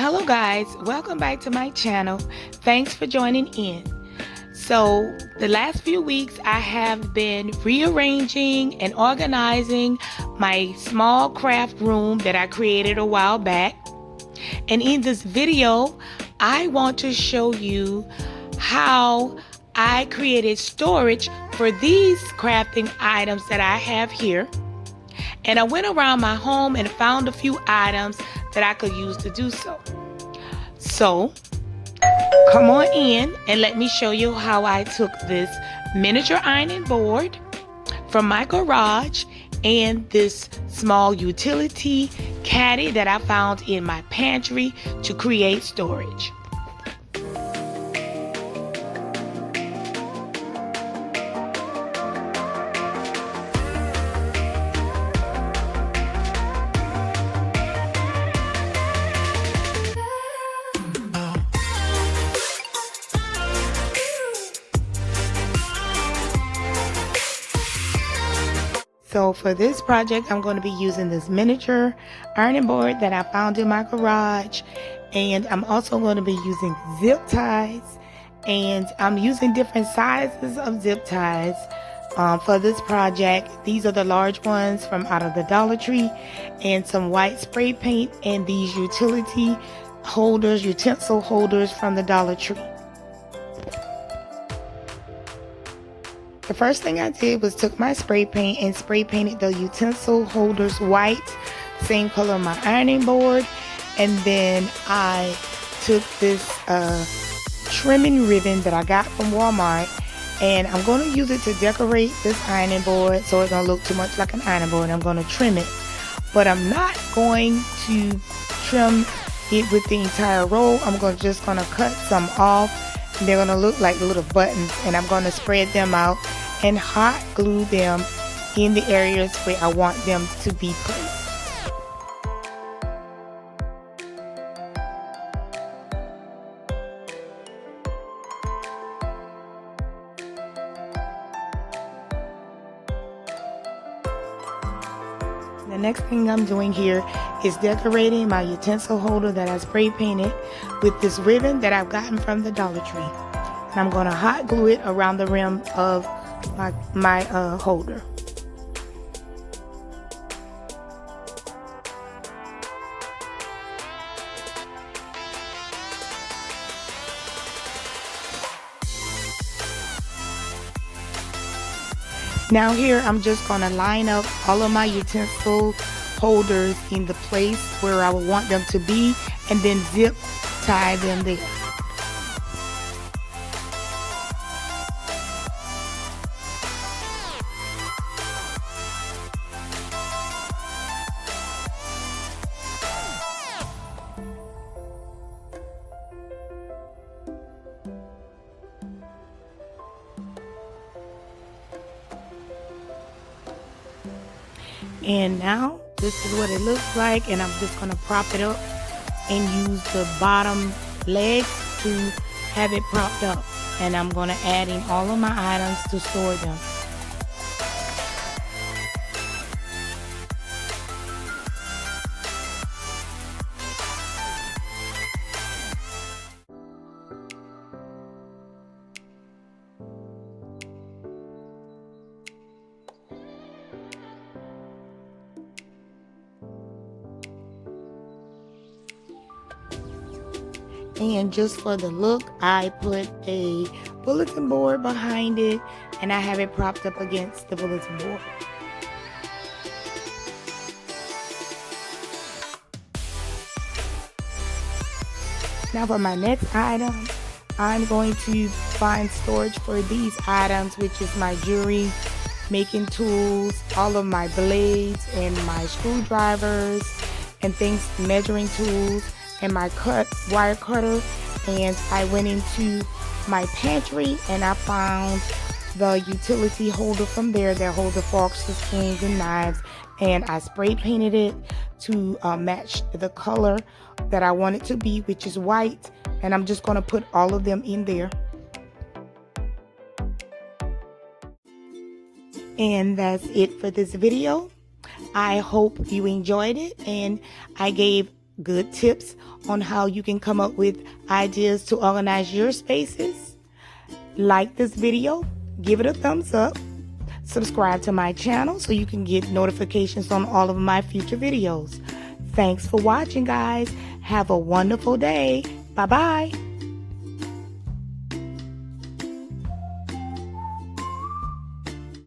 Hello guys, welcome back to my channel. Thanks for joining in. So the last few weeks I have been rearranging and organizing my small craft room that I created a while back. And in this video, I want to show you how I created storage for these crafting items that I have here. And I went around my home and found a few items that I could use to do so. So, come on in and let me show you how I took this miniature ironing board from my garage and this small utility caddy that I found in my pantry to create storage. So for this project, I'm going to be using this miniature ironing board that I found in my garage. And I'm also going to be using zip ties. And I'm using different sizes of zip ties for this project. These are the large ones from out of the Dollar Tree. And some white spray paint and these utility holders, utensil holders from the Dollar Tree. The first thing I did was took my spray paint and spray painted the utensil holders white, same color my ironing board, and then I took this trimming ribbon that I got from Walmart, and I'm going to use it to decorate this ironing board so it don't look too much like an ironing board. I'm going to trim it, but I'm not going to trim it with the entire roll. I'm just going to cut some off. They're going to look like little buttons, and I'm going to spread them out and hot glue them in the areas where I want them to be placed. The next thing I'm doing here is decorating my utensil holder that I spray painted with this ribbon that I've gotten from the Dollar Tree. And I'm going to hot glue it around the rim of my holder. Now here I'm just going to line up all of my utensil holders in the place where I would want them to be, and then zip tie them there. And now this is what it looks like, and I'm just going to prop it up and use the bottom legs to have it propped up. And I'm going to add in all of my items to store them. And just for the look, I put a bulletin board behind it, and I have it propped up against the bulletin board. Now for my next item, I'm going to find storage for these items, which is my jewelry making tools, all of my blades and my screwdrivers and things, measuring tools, and my wire cutter. And I went into my pantry and I found the utility holder from there that holds the forks, the spoons, and knives, and I spray painted it to match the color that I want it to be, which is white. And I'm just going to put all of them in there. And that's it for this video. I hope you enjoyed it, and I gave good tips on how you can come up with ideas to organize your spaces, like this video, give it a thumbs up, subscribe to my channel so you can get notifications on all of my future videos. Thanks for watching, guys. Have a wonderful day. Bye-bye.